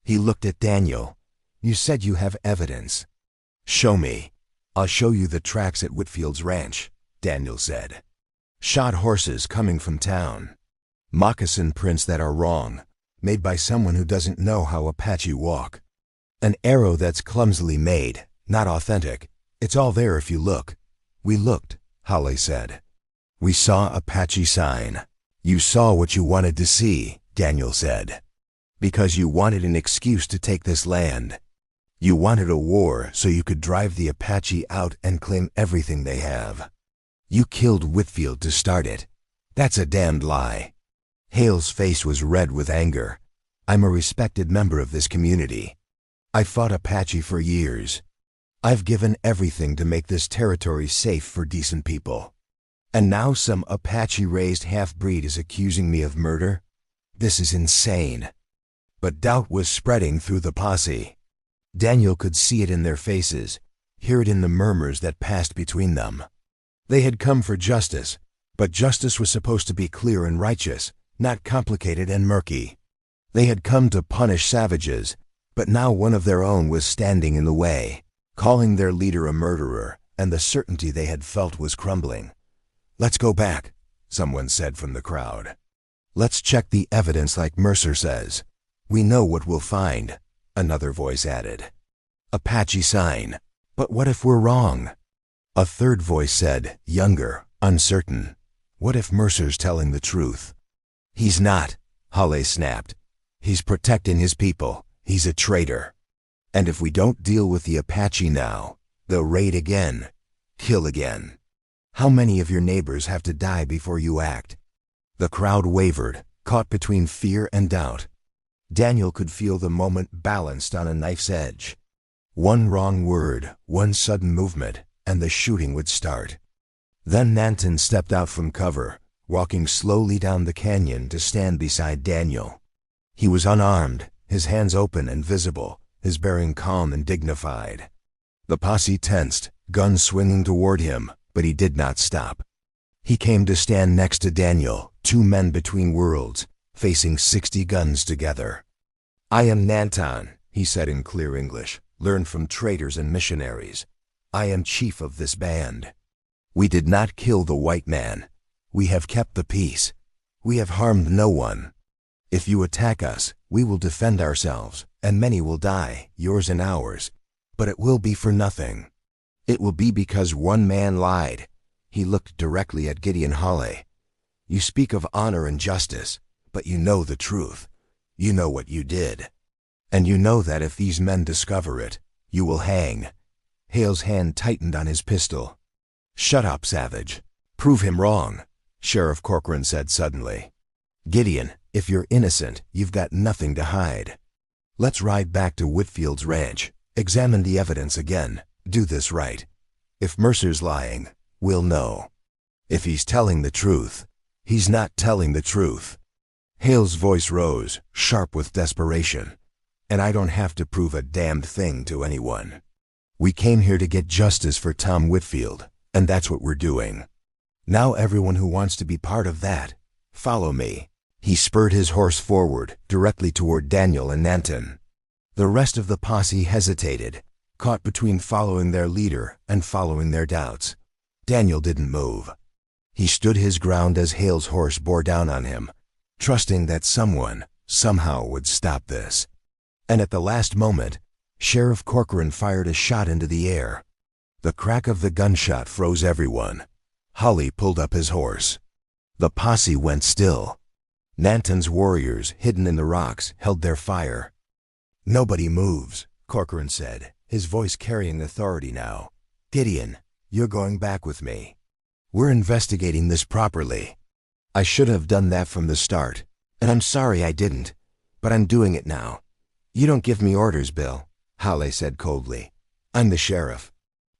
He looked at Daniel. You said you have evidence. Show me. I'll show you the tracks at Whitfield's ranch, Daniel said. Shot horses coming from town. Moccasin prints that are wrong, made by someone who doesn't know how Apache walk. An arrow that's clumsily made, not authentic. It's all there if you look. We looked, Halle said. We saw Apache sign. You saw what you wanted to see, Daniel said. Because you wanted an excuse to take this land. You wanted a war so you could drive the Apache out and claim everything they have. You killed Whitfield to start it. That's a damned lie. Hale's face was red with anger. I'm a respected member of this community. I fought Apache for years. I've given everything to make this territory safe for decent people. And now some Apache-raised half-breed is accusing me of murder? This is insane. But doubt was spreading through the posse. Daniel could see it in their faces, hear it in the murmurs that passed between them. They had come for justice, but justice was supposed to be clear and righteous, not complicated and murky. They had come to punish savages, but now one of their own was standing in the way, calling their leader a murderer, and the certainty they had felt was crumbling. Let's go back, someone said from the crowd. Let's check the evidence like Mercer says. We know what we'll find, another voice added. Apache sign. But what if we're wrong? A third voice said, younger, uncertain. What if Mercer's telling the truth? He's not, Halle snapped. He's protecting his people. He's a traitor. And if we don't deal with the Apache now, they'll raid again, kill again. How many of your neighbors have to die before you act? The crowd wavered, caught between fear and doubt. Daniel could feel the moment balanced on a knife's edge. One wrong word, one sudden movement, and the shooting would start. Then Nanton stepped out from cover, walking slowly down the canyon to stand beside Daniel. He was unarmed, his hands open and visible, his bearing calm and dignified. The posse tensed, guns swinging toward him, but he did not stop. He came to stand next to Daniel, two men between worlds, facing 60 guns together. I am Nanton, he said in clear English, learned from traders and missionaries. I am chief of this band. We did not kill the white man. We have kept the peace. We have harmed no one. If you attack us, we will defend ourselves, and many will die, yours and ours. But it will be for nothing. It will be because one man lied. He looked directly at Gideon Halle. You speak of honor and justice, but you know the truth. You know what you did. And you know that if these men discover it, you will hang. Hale's hand tightened on his pistol. Shut up, savage. Prove him wrong, Sheriff Corcoran said suddenly. Gideon, if you're innocent, you've got nothing to hide. Let's ride back to Whitfield's ranch, examine the evidence again, do this right. If Mercer's lying, we'll know. If he's telling the truth, he's not telling the truth. Hale's voice rose, sharp with desperation. And I don't have to prove a damned thing to anyone. We came here to get justice for Tom Whitfield, and that's what we're doing. Now everyone who wants to be part of that, follow me. He spurred his horse forward, directly toward Daniel and Nanton. The rest of the posse hesitated, caught between following their leader and following their doubts. Daniel didn't move. He stood his ground as Hale's horse bore down on him, trusting that someone, somehow would stop this. And at the last moment, Sheriff Corcoran fired a shot into the air. The crack of the gunshot froze everyone. Halle pulled up his horse. The posse went still. Nanton's warriors, hidden in the rocks, held their fire. Nobody moves, Corcoran said, his voice carrying authority now. Gideon, you're going back with me. We're investigating this properly. I should have done that from the start, and I'm sorry I didn't, but I'm doing it now. You don't give me orders, Bill, Halle said coldly. I'm the sheriff.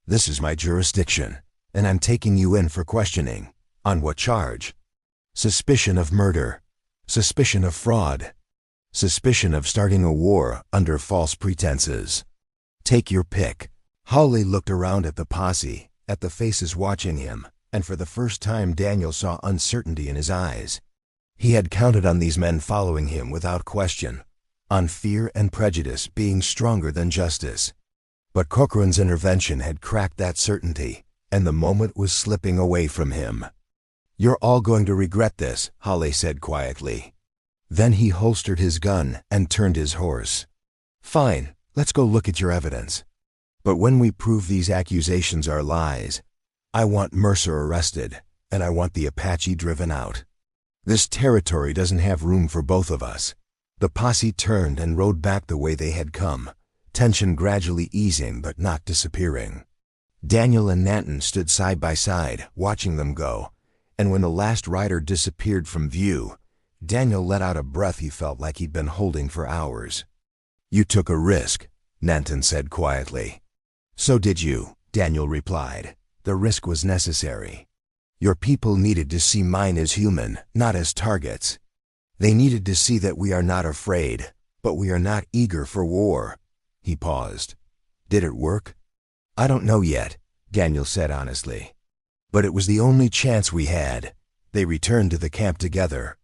This is my jurisdiction, and I'm taking you in for questioning. On what charge? Suspicion of murder. Suspicion of fraud. Suspicion of starting a war under false pretenses. Take your pick. Halle looked around at the posse, at the faces watching him, and for the first time Daniel saw uncertainty in his eyes. He had counted on these men following him without question, on fear and prejudice being stronger than justice. But Corcoran's intervention had cracked that certainty, and the moment was slipping away from him. You're all going to regret this, Halle said quietly. Then he holstered his gun and turned his horse. Fine, let's go look at your evidence. But when we prove these accusations are lies, I want Mercer arrested, and I want the Apache driven out. This territory doesn't have room for both of us. The posse turned and rode back the way they had come, tension gradually easing but not disappearing. Daniel and Nanton stood side by side, watching them go, and when the last rider disappeared from view, Daniel let out a breath he felt like he'd been holding for hours. You took a risk, Nanton said quietly. So did you, Daniel replied. The risk was necessary. Your people needed to see mine as human, not as targets. They needed to see that we are not afraid, but we are not eager for war. He paused. Did it work? I don't know yet, Daniel said honestly. But it was the only chance we had. They returned to the camp together.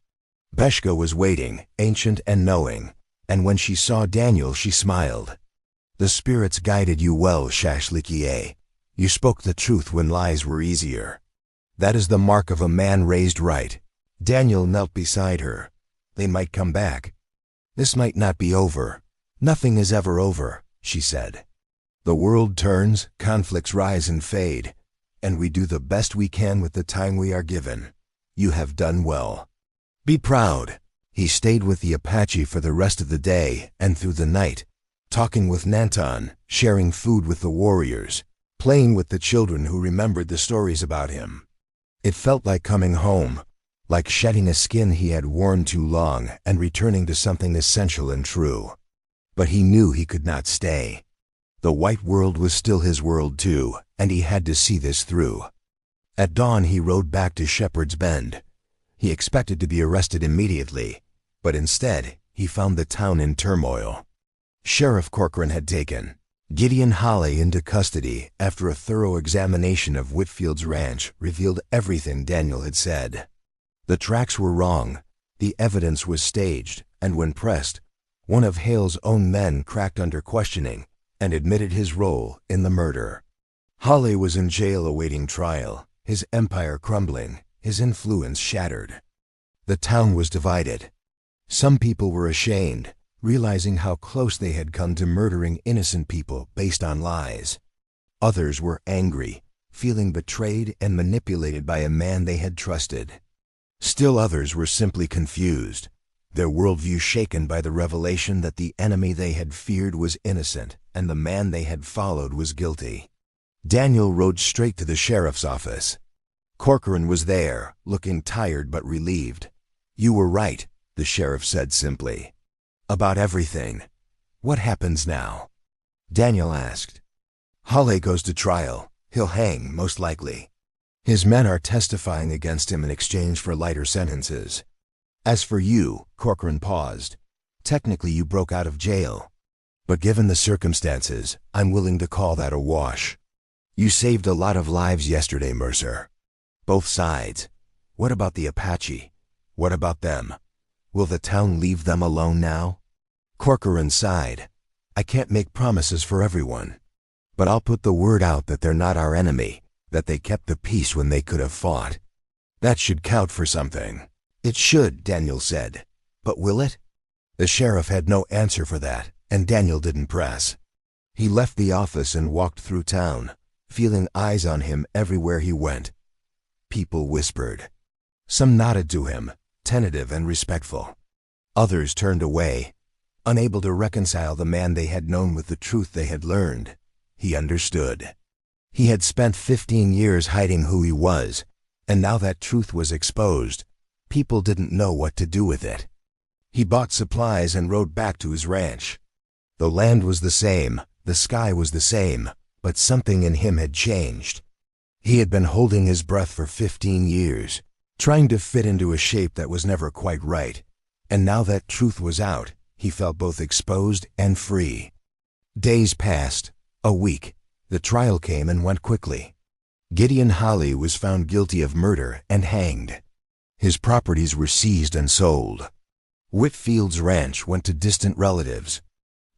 Beshka was waiting, ancient and knowing, and when she saw Daniel she smiled. The spirits guided you well, Shashlikieh. You spoke the truth when lies were easier. That is the mark of a man raised right. Daniel knelt beside her. They might come back. This might not be over. Nothing is ever over, she said. The world turns, conflicts rise and fade, and we do the best we can with the time we are given. You have done well. Be proud." He stayed with the Apache for the rest of the day and through the night, talking with Nanton, sharing food with the warriors, playing with the children who remembered the stories about him. It felt like coming home, like shedding a skin he had worn too long and returning to something essential and true. But he knew he could not stay. The white world was still his world too, and he had to see this through. At dawn he rode back to Shepherd's Bend. He expected to be arrested immediately, but instead he found the town in turmoil. Sheriff Corcoran had taken Gideon Holly into custody after a thorough examination of Whitfield's ranch revealed everything Daniel had said. The tracks were wrong, the evidence was staged, and when pressed, one of Hale's own men cracked under questioning and admitted his role in the murder. Holly was in jail awaiting trial, his empire crumbling, his influence shattered. The town was divided. Some people were ashamed, realizing how close they had come to murdering innocent people based on lies. Others were angry, feeling betrayed and manipulated by a man they had trusted. Still others were simply confused, their worldview shaken by the revelation that the enemy they had feared was innocent and the man they had followed was guilty. Daniel rode straight to the sheriff's office. Corcoran was there, looking tired but relieved. "You were right," the sheriff said simply. "About everything. What happens now?" Daniel asked. "Holly goes to trial. He'll hang, most likely. His men are testifying against him in exchange for lighter sentences. As for you," Corcoran paused, "technically you broke out of jail. But given the circumstances, I'm willing to call that a wash. You saved a lot of lives yesterday, Mercer. Both sides. What about the Apache? What about them? Will the town leave them alone now?" Corcoran sighed. "I can't make promises for everyone. But I'll put the word out that they're not our enemy, that they kept the peace when they could have fought. That should count for something." "It should," Daniel said. "But will it?" The sheriff had no answer for that, and Daniel didn't press. He left the office and walked through town, feeling eyes on him everywhere he went. People whispered. Some nodded to him, tentative and respectful. Others turned away, unable to reconcile the man they had known with the truth they had learned. He understood. He had spent 15 years hiding who he was, and now that truth was exposed, people didn't know what to do with it. He bought supplies and rode back to his ranch. The land was the same, the sky was the same, but something in him had changed. He had been holding his breath for 15 years, trying to fit into a shape that was never quite right, and now that truth was out, he felt both exposed and free. Days passed, a week. The trial came and went quickly. Gideon Holly was found guilty of murder and hanged. His properties were seized and sold. Whitfield's ranch went to distant relatives.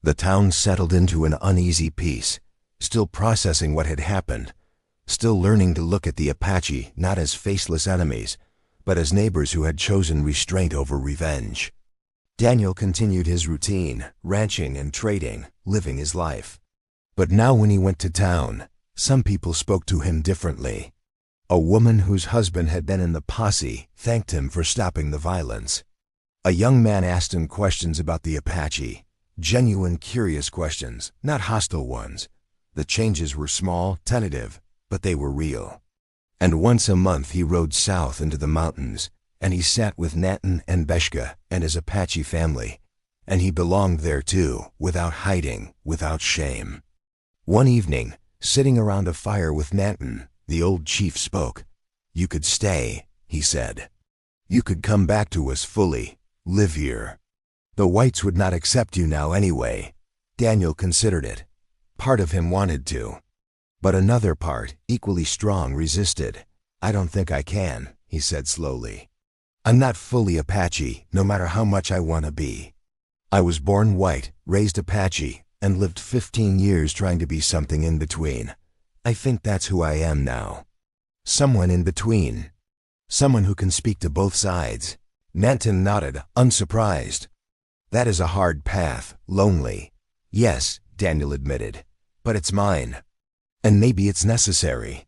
The town settled into an uneasy peace, still processing what had happened, still learning to look at the Apache not as faceless enemies, but as neighbors who had chosen restraint over revenge. Daniel continued his routine, ranching and trading, living his life. But now when he went to town, some people spoke to him differently. A woman whose husband had been in the posse thanked him for stopping the violence. A young man asked him questions about the Apache, genuine curious questions, not hostile ones. The changes were small, tentative, but they were real. And once a month he rode south into the mountains, and he sat with Nanton and Beshka and his Apache family, and he belonged there too, without hiding, without shame. One evening, sitting around a fire with Nanton, the old chief spoke. "You could stay," he said. "You could come back to us fully, live here. The whites would not accept you now anyway." Daniel considered it. Part of him wanted to. But another part, equally strong, resisted. "I don't think I can," he said slowly. "I'm not fully Apache, no matter how much I want to be. I was born white, raised Apache, and lived 15 years trying to be something in between. I think that's who I am now. Someone in between. Someone who can speak to both sides." Nanton nodded, unsurprised. "That is a hard path, lonely." "Yes," Daniel admitted, "but it's mine. And maybe it's necessary."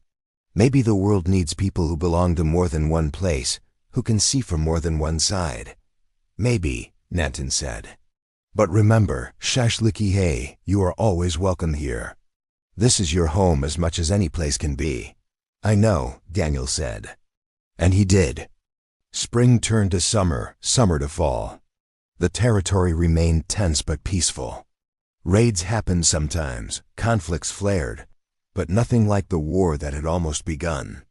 Maybe the world needs people who belong to more than one place, who can see from more than one side. Maybe, Nanton said. But remember, Shashliki Hey, you are always welcome here. This is your home as much as any place can be. I know, Daniel said. And he did. Spring turned to summer, summer to fall. The territory remained tense but peaceful. Raids happened sometimes, conflicts flared, but nothing like the war that had almost begun.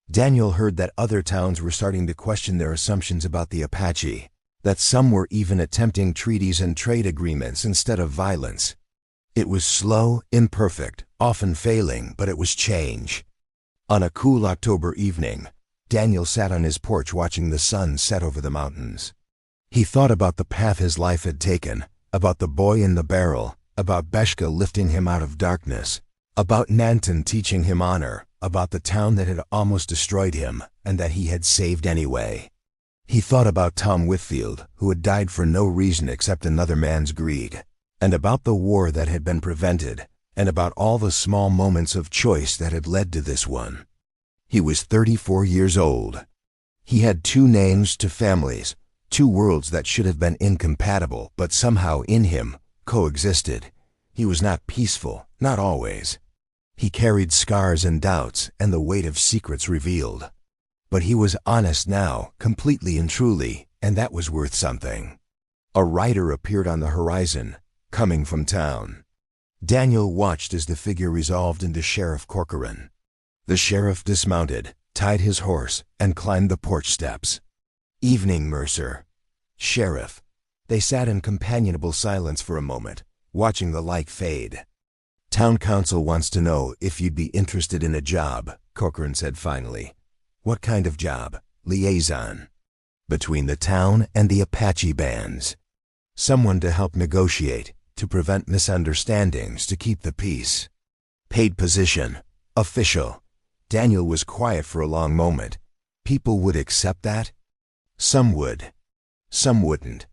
Daniel heard that other towns were starting to question their assumptions about the Apache, that some were even attempting treaties and trade agreements instead of violence. It was slow, imperfect, often failing, but it was change. On a cool October evening, Daniel sat on his porch watching the sun set over the mountains. He thought about the path his life had taken, about the boy in the barrel, about Beshka lifting him out of darkness, about Nanton teaching him honor, about the town that had almost destroyed him and that he had saved anyway. He thought about Tom Whitfield, who had died for no reason except another man's greed, and about the war that had been prevented, and about all the small moments of choice that had led to this one. He was 34 years old. He had 2 names, 2 families, 2 worlds that should have been incompatible, but somehow in him coexisted. He was not peaceful, not always. He carried scars and doubts and the weight of secrets revealed. But he was honest now, completely and truly, and that was worth something. A rider appeared on the horizon, coming from town. Daniel watched as the figure resolved into Sheriff Corcoran. The sheriff dismounted, tied his horse, and climbed the porch steps. "Evening, Mercer." "Sheriff." They sat in companionable silence for a moment, watching the light fade. "Town council wants to know if you'd be interested in a job," Corcoran said finally. "What kind of job?" "Liaison. Between the town and the Apache bands. Someone to help negotiate, to prevent misunderstandings, to keep the peace. Paid position. Official." Daniel was quiet for a long moment. People would accept that? Some would. Some wouldn't.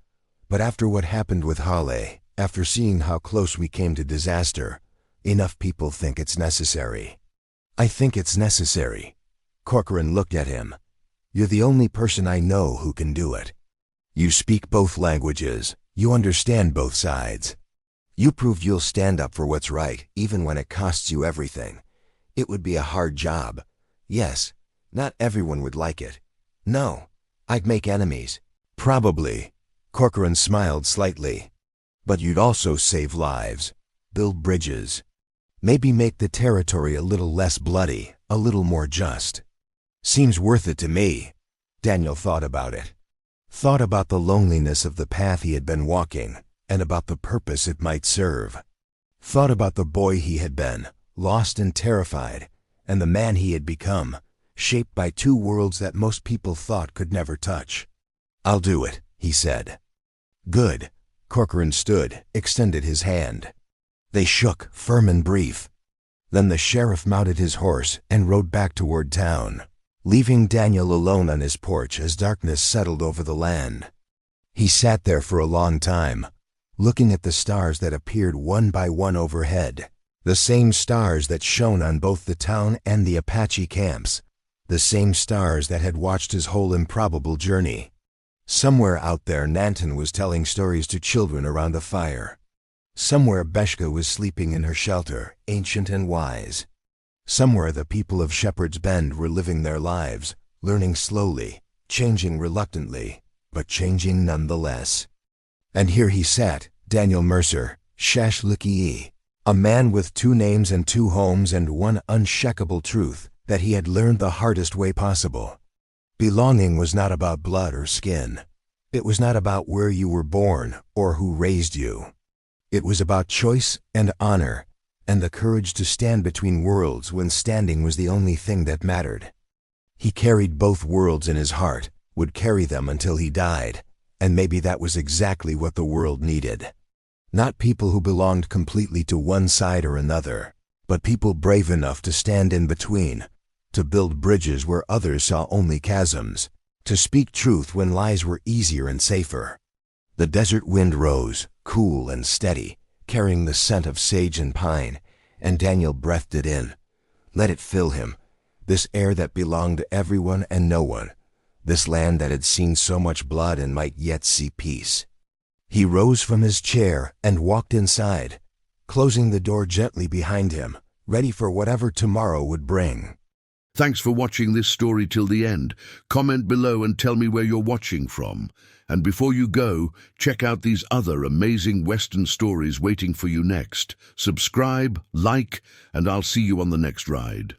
But after what happened with Hale, after seeing how close we came to disaster, enough people think it's necessary. "I think it's necessary." Corcoran looked at him. "You're the only person I know who can do it. You speak both languages. You understand both sides. You proved you'll stand up for what's right, even when it costs you everything. It would be a hard job. Yes, not everyone would like it. No, I'd make enemies. Probably." Corcoran smiled slightly. "But you'd also save lives, build bridges. Maybe make the territory a little less bloody, a little more just." "Seems worth it to me." Daniel thought about it. Thought about the loneliness of the path he had been walking, and about the purpose it might serve. Thought about the boy he had been, lost and terrified, and the man he had become, shaped by 2 worlds that most people thought could never touch. "I'll do it," he said. "Good." Corcoran stood, extended his hand. They shook, firm and brief. Then the sheriff mounted his horse and rode back toward town, leaving Daniel alone on his porch as darkness settled over the land. He sat there for a long time, looking at the stars that appeared one by one overhead, the same stars that shone on both the town and the Apache camps, the same stars that had watched his whole improbable journey. Somewhere out there Nanton was telling stories to children around a fire. Somewhere Beshka was sleeping in her shelter, ancient and wise. Somewhere the people of Shepherd's Bend were living their lives, learning slowly, changing reluctantly, but changing nonetheless. And here he sat, Daniel Mercer, Shashliki, a man with 2 names and 2 homes and one unshakable truth that he had learned the hardest way possible. Belonging was not about blood or skin. It was not about where you were born or who raised you. It was about choice and honor, and the courage to stand between worlds when standing was the only thing that mattered. He carried both worlds in his heart, would carry them until he died, and maybe that was exactly what the world needed. Not people who belonged completely to one side or another, but people brave enough to stand in between, to build bridges where others saw only chasms, to speak truth when lies were easier and safer. The desert wind rose, cool and steady, carrying the scent of sage and pine, and Daniel breathed it in. Let it fill him. this air that belonged to everyone and no one, this land that had seen so much blood and might yet see peace. He rose from his chair and walked inside, closing the door gently behind him, ready for whatever tomorrow would bring. Thanks for watching this story till the end. Comment below and tell me where you're watching from. And before you go, check out these other amazing Western stories waiting for you next. Subscribe, like, and I'll see you on the next ride.